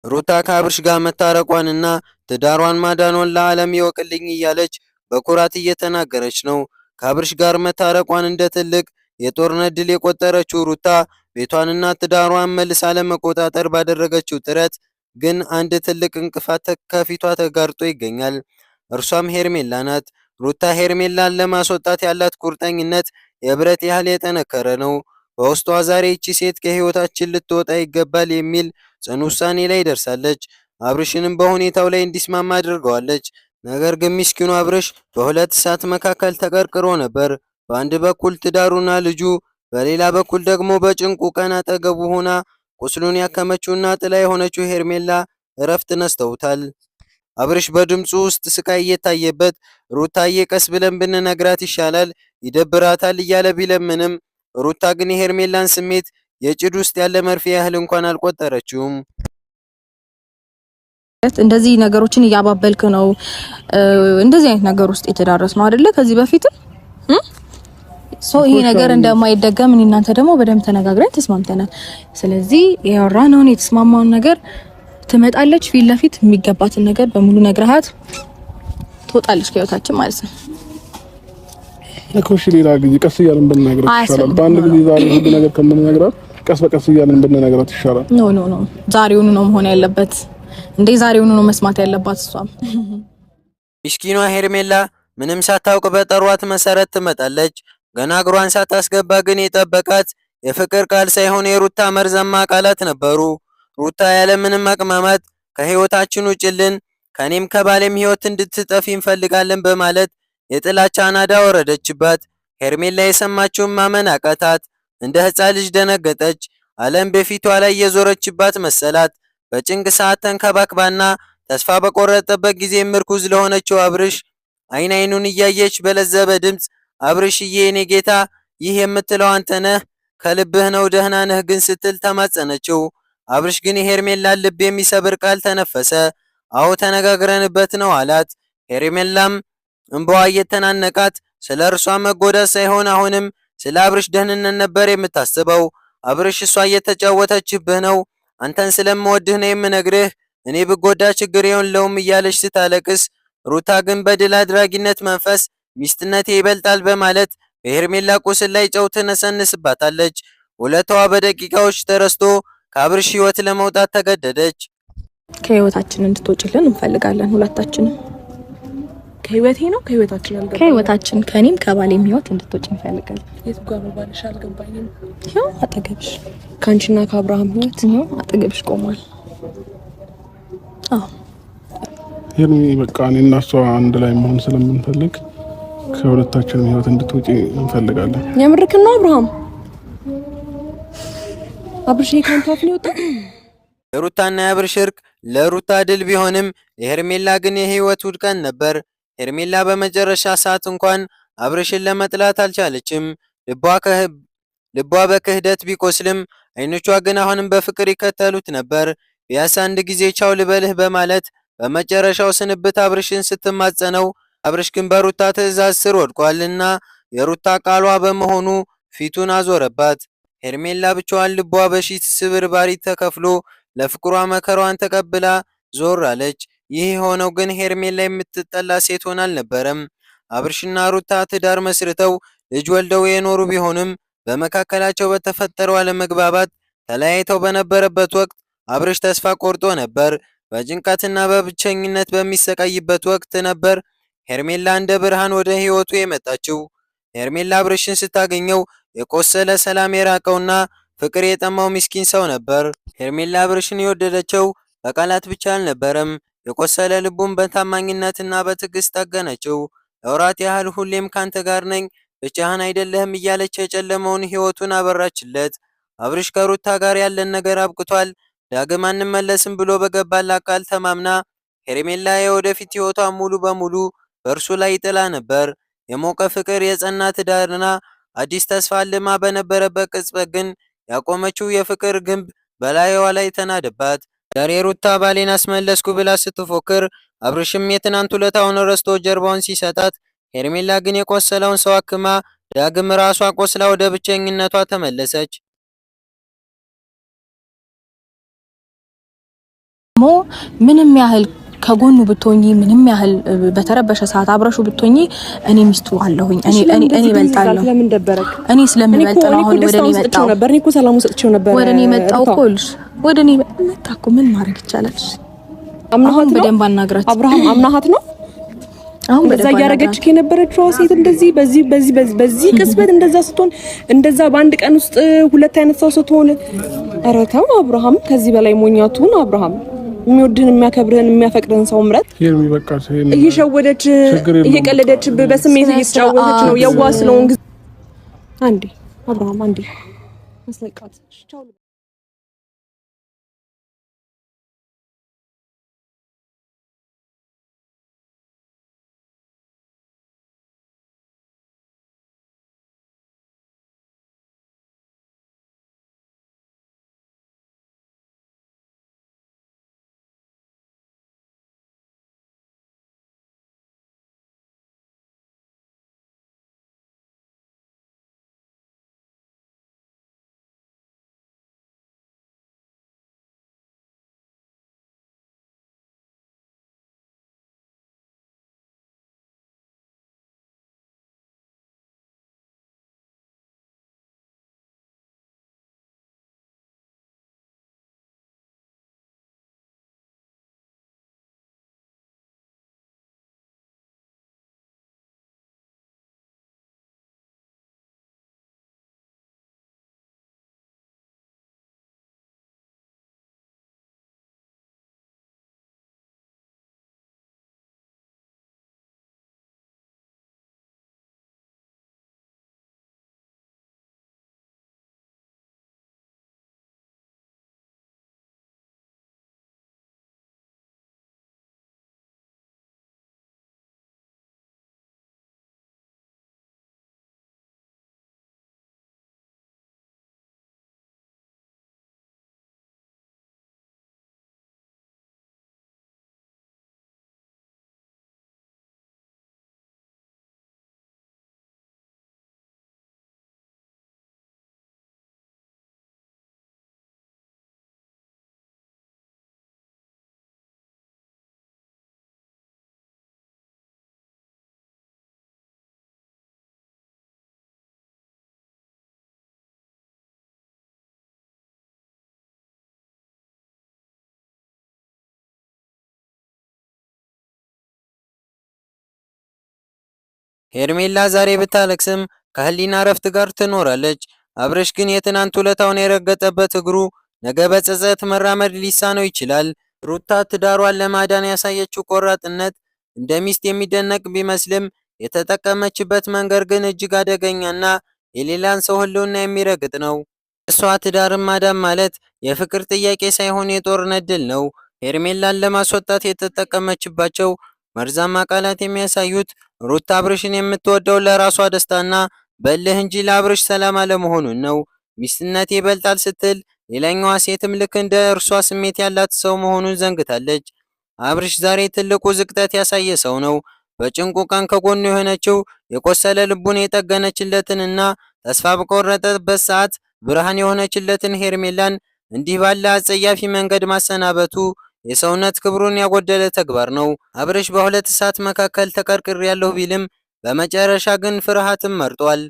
ሩታ ከአብርሽ ጋር መታረቋንና ትዳሯን ማዳኗን ለዓለም ይወቅልኝ እያለች በኩራት እየተናገረች ነው። ከአብርሽ ጋር መታረቋን እንደ ትልቅ የጦርነት ድል የቆጠረችው ሩታ ቤቷንና ትዳሯን መልሳ ለመቆጣጠር ባደረገችው ጥረት ግን አንድ ትልቅ እንቅፋት ከፊቷ ተጋርጦ ይገኛል። እርሷም ሄርሜላ ናት። ሩታ ሄርሜላን ለማስወጣት ያላት ቁርጠኝነት የብረት ያህል የጠነከረ ነው። በውስጧ ዛሬ ይቺ ሴት ከህይወታችን ልትወጣ ይገባል የሚል ጽኑ ውሳኔ ላይ ደርሳለች። አብርሽንም በሁኔታው ላይ እንዲስማማ አድርገዋለች። ነገር ግን ምስኪኑ አብርሽ በሁለት እሳት መካከል ተቀርቅሮ ነበር። በአንድ በኩል ትዳሩና ልጁ፣ በሌላ በኩል ደግሞ በጭንቁ ቀን አጠገቡ ሆና ቁስሉን ያከመችውና ጥላ የሆነችው ሄርሜላ እረፍት ነስተውታል። አብርሽ በድምፁ ውስጥ ስቃይ እየታየበት ሩታዬ ቀስ ብለን ብንነግራት ይሻላል ይደብራታል እያለ ቢለምንም ሩታ ግን የሄርሜላን ስሜት የጭድ ውስጥ ያለ መርፌ ያህል እንኳን አልቆጠረችውም። እንደዚህ ነገሮችን እያባበልክ ነው እንደዚህ አይነት ነገር ውስጥ የተዳረስ ነው አይደለ? ከዚህ በፊትም ይሄ ነገር እንደማይደገም እኔ እናንተ ደግሞ በደንብ ተነጋግረን ተስማምተናል። ስለዚህ ያወራነውን የተስማማውን ነገር ትመጣለች፣ ፊት ለፊት የሚገባትን ነገር በሙሉ ነግረሃት ትወጣለች ከህይወታችን ማለት ነው። እኮሽ ሌላ ጊዜ ቀስ እያልን ብንነግራት ይሻላል። በአንድ ጊዜ ዛሬ ሁሉ ነገር ከምንነግራት ቀስ በቀስ እያልን ብንነግራት ይሻላል። ኖ ዛሬውኑ ነው መሆን ያለበት። እንዴ ዛሬውኑ ነው መስማት ያለባት እሷም። ምስኪኗ ሄርሜላ ምንም ሳታውቅ በጠሯት መሰረት ትመጣለች። ገና እግሯን ሳታስገባ ግን የጠበቃት የፍቅር ቃል ሳይሆን የሩታ መርዛማ ቃላት ነበሩ። ሩታ ያለ ምንም አቅማማት ከህይወታችን ውጭልን፣ ከኔም ከባሌም ህይወት እንድትጠፊ እንፈልጋለን በማለት የጥላቻ ናዳ ወረደችባት። ሄርሜላ የሰማችውን ማመን አቃታት። እንደ ህፃን ልጅ ደነገጠች። ዓለም በፊቷ ላይ የዞረችባት መሰላት። በጭንቅ ሰዓት ተንከባክባና ተስፋ በቆረጠበት ጊዜ ምርኩዝ ለሆነችው አብርሽ አይን አይኑን እያየች በለዘበ ድምፅ አብርሽዬ የኔ ጌታ ይህ የምትለው አንተ ነህ? ከልብህ ነው? ደህና ነህ ግን ስትል ተማጸነችው። አብርሽ ግን የሄርሜላን ልብ የሚሰብር ቃል ተነፈሰ። አዎ ተነጋግረንበት ነው አላት። ሄርሜላም እንባዋ እየተናነቃት ስለ እርሷ መጎዳት ሳይሆን አሁንም ስለ አብርሽ ደህንነት ነበር የምታስበው። አብርሽ እሷ እየተጫወተችብህ ነው፣ አንተን ስለምወድህ ነው የምነግርህ፣ እኔ ብጎዳ ችግር የለውም እያለች ስታለቅስ፣ ሩታ ግን በድል አድራጊነት መንፈስ ሚስትነቴ ይበልጣል በማለት በሄርሜላ ቁስል ላይ ጨው ትነሰንስባታለች። ውለታዋ በደቂቃዎች ተረስቶ ከአብርሽ ህይወት ለመውጣት ተገደደች። ከህይወታችን እንድትወጪልን እንፈልጋለን ሁለታችንም። ከህይወቴ ነው ከህይወታችን አልገባኝ። ከህይወታችን ከኔም ከባሌም ህይወት እንድትወጪ እንፈልጋለን። የት ጋር ነው ባልሽ? አልገባኝም። ያው አጠገብሽ ካንቺና ከአብርሃም ህይወት ነው አጠገብሽ ቆሟል። አዎ ይሄን በቃ እኔና እሷ አንድ ላይ መሆን ስለምንፈልግ ከሁለታችንም ህይወት እንድትወጪ እንፈልጋለን። የምርክ ነው አብርሃም? አብርሽ የካንታፍ ነው ወጣ። የሩታና የአብርሽ እርቅ ለሩታ ድል ቢሆንም የሄርሜላ ግን የህይወት ውድቀት ነበር። ሄርሜላ በመጨረሻ ሰዓት እንኳን አብርሽን ለመጥላት አልቻለችም። ልቧ በክህደት ቢቆስልም አይኖቿ ግን አሁንም በፍቅር ይከተሉት ነበር። ቢያንስ አንድ ጊዜ ቻው ልበልህ በማለት በመጨረሻው ስንብት አብርሽን ስትማጸነው፣ አብርሽ ግን በሩታ ትዕዛዝ ስር ወድቋልና የሩታ ቃሏ በመሆኑ ፊቱን አዞረባት። ሄርሜላ ብቻዋን ልቧ በሺት ስብርባሪ ተከፍሎ ለፍቅሯ መከሯን ተቀብላ ዞር አለች። ይህ የሆነው ግን ሄርሜላ የምትጠላ ሴት ሆና አልነበረም። አብርሽና ሩታ ትዳር መስርተው ልጅ ወልደው የኖሩ ቢሆንም በመካከላቸው በተፈጠረው አለመግባባት ተለያይተው በነበረበት ወቅት አብርሽ ተስፋ ቆርጦ ነበር። በጭንቀትና በብቸኝነት በሚሰቃይበት ወቅት ነበር ሄርሜላ እንደ ብርሃን ወደ ህይወቱ የመጣችው። ሄርሜላ አብርሽን ስታገኘው የቆሰለ ሰላም የራቀውና ፍቅር የጠማው ምስኪን ሰው ነበር። ሄርሜላ አብርሽን የወደደችው በቃላት ብቻ አልነበረም። የቆሰለ ልቡን በታማኝነትና በትዕግስት ጠገነችው። ለወራት ያህል ሁሌም ካንተ ጋር ነኝ፣ ብቻህን አይደለህም እያለች የጨለመውን ህይወቱን አበራችለት። አብርሽ ከሩታ ጋር ያለን ነገር አብቅቷል፣ ዳግም አንመለስም ብሎ በገባላት ቃል ተማምና ሄርሜላ የወደፊት ህይወቷን ሙሉ በሙሉ በእርሱ ላይ ጥላ ነበር። የሞቀ ፍቅር፣ የጸና ትዳርና አዲስ ተስፋ ልማ በነበረበት ቅጽበት ግን ያቆመችው የፍቅር ግንብ በላይዋ ላይ ተናደባት። ዛሬ ሩታ ባሌን አስመለስኩ ብላ ስትፎክር፣ አብርሽም የትናንት ውለታውን ረስቶ ጀርባውን ሲሰጣት፣ ሄርሜላ ግን የቆሰለውን ሰው አክማ ዳግም ራሷ ቆስላ ወደ ብቸኝነቷ ተመለሰች። ሞ ምንም ያህል ከጎኑ ብትሆኚ ምንም ያህል በተረበሸ ሰዓት አብረሹ ብትሆኚ እኔ ሚስቱ አለሁኝ እኔ እበልጣለሁ። ለምን ደበረክ? እኔ ስለምበልጥ ነው አሁን ወደ እኔ መጣው ነበር። እኔ እኮ ሰላም ሰጥቼው ነበር። ወደ እኔ መጣው ኮልሽ ወደ እኔ መጣኩ። ምን ማድረግ ይቻላል? አምናሃት ነው በደንብ አናግራት። አብርሃም አምናሃት ነው አሁን በዛ ያረጋች ከነበረችው ሴት እንደዚህ በዚህ ቅስበት እንደዛ ስትሆን እንደዛ በአንድ ቀን ውስጥ ሁለት አይነት ሰው ስትሆን፣ ኧረ ተው አብርሃም፣ ከዚህ በላይ ሞኛቱን አብርሃም። የሚወድህን የሚያከብርህን የሚያፈቅርህን ሰው ምረጥ። እየሸወደች እየቀለደች በስሜት እየተጫወተች ነው። የዋ ስለሆን አንዴ አብርሃም አንዴ መስለቃት ቻው። ሄርሜላ ዛሬ ብታለቅስም ከህሊና እረፍት ጋር ትኖራለች። አብርሽ ግን የትናንት ውለታውን የረገጠበት እግሩ ነገ በጸጸት መራመድ ሊሳነው ይችላል። ሩታ ትዳሯን ለማዳን ያሳየችው ቆራጥነት እንደ ሚስት የሚደነቅ ቢመስልም የተጠቀመችበት መንገድ ግን እጅግ አደገኛና የሌላን ሰው ህልውና የሚረግጥ ነው። እሷ ትዳርን ማዳን ማለት የፍቅር ጥያቄ ሳይሆን የጦርነት ድል ነው። ሄርሜላን ለማስወጣት የተጠቀመችባቸው መርዛማ ቃላት የሚያሳዩት ሩታ አብርሽን የምትወደው ለራሷ ደስታና በእልህ እንጂ ለአብርሽ ሰላም አለመሆኑን ነው። ሚስትነት ይበልጣል ስትል ሌላኛዋ ሴትም ልክ እንደ እርሷ ስሜት ያላት ሰው መሆኑን ዘንግታለች። አብርሽ ዛሬ ትልቁ ዝቅጠት ያሳየ ሰው ነው። በጭንቁ ቀን ከጎኑ የሆነችው የቆሰለ ልቡን የጠገነችለትንና ተስፋ በቆረጠበት ሰዓት ብርሃን የሆነችለትን ሄርሜላን እንዲህ ባለ አጸያፊ መንገድ ማሰናበቱ የሰውነት ክብሩን ያጎደለ ተግባር ነው። አብርሽ በሁለት እሳት መካከል ተቀርቅሬያለሁ ቢልም በመጨረሻ ግን ፍርሃትን መርጧል።